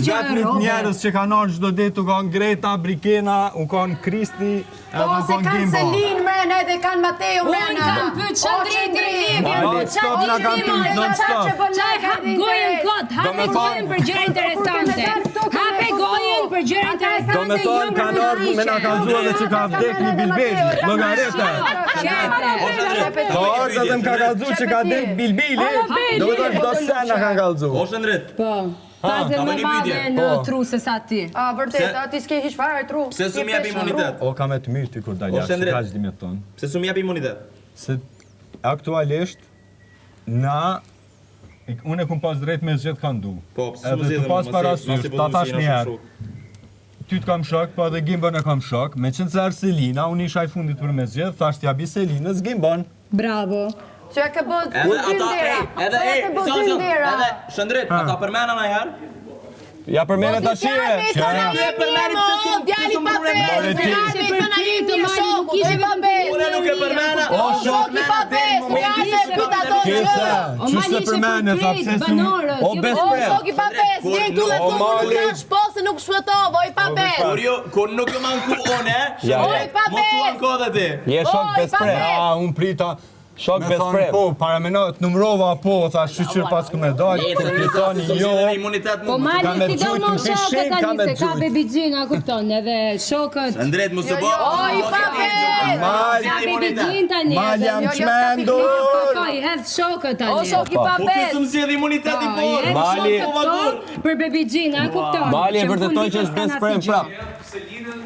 Vetëm njerëz që kanë ardhur çdo ditë, u kanë Greta, Brikena, u kanë Kristi, edhe u se kanë kanë Gimbo. Selin mrena edhe kanë Mateo mrena. Unë kam pyet Qandrin Gojen kot, hape gojen për gjëra interesante. Hape gojen për gjëra interesante. Do me thonë kanë ardhur me na kallëzua dhe që ka vdek një Bilbeli, llogarete. Ka ardhur edhe më ka kallëzuar që ka vdek Bilbili, do me thonë çdo sen na kanë kallëzuar. O shëndrit. Po. Pasë më madhe në tru se sa ti. A, vërtet, ti s'ke hiç fare tru. Pse s'u jep imunitet? O ka me të mirë ti kur dalja, kaq di me thonë. Pse s'u jep imunitet? Se aktualisht unë e kum pas drejt me zgjedh kanë du. Po, pse edhe të pas parasysh, ta thash një herë. Ty të kam shok, po edhe Gimbon e kam shok. Me qenë se Selina, unë isha i fundit për me zgjedh, thash t'ja bi Selinës Gimbon. Bravo. Që ja ka bët edhe shëndrit, ata përmena na herë. Ja përmene ta qire. Djali pa pes, djali të na jemi një shoku, i pa pes. Unë nuk e përmena. O shoku i pa pes, djali e pyta do që. Që se përmene, tha pse s'u... O shoku i pa pes, vjen këtu dhe thonë nuk kanë shposë, nuk shpëtova, o i pa pes. Kur nuk e manku une, O i pa mos u pes. anko dhe ti. Je shok bespre. Unë prita... Shok me thonë po, paramenot, numrova po, tha shqyqyr pas këme dojtë, kur të thoni jo... Po Mali si do më shokët tani se ka Bebigjin, a kupton, edhe shokët... Shëndrit, mu së bo... O i pa pes. Ka Bebigjin tani, Mali jam qmendur! Po, i hedh shokët tani. O shok i pa Po pes. kësë më zjedh imuniteti por! Mali- Për Bebigjin, a kupton? Mali e vërtetoj që është besprem prap.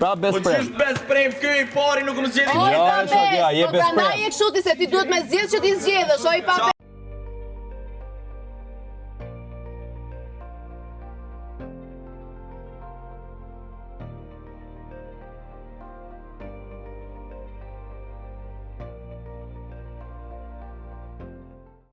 Prap Po besprem. qysh besprem këj pari nuk më zjedh O i pa Jo, shok, ja, je pes. Po prandaj besprem. e kështu ti se ti duhet me zgjedh që ti zgjedhësh, o i pa Qa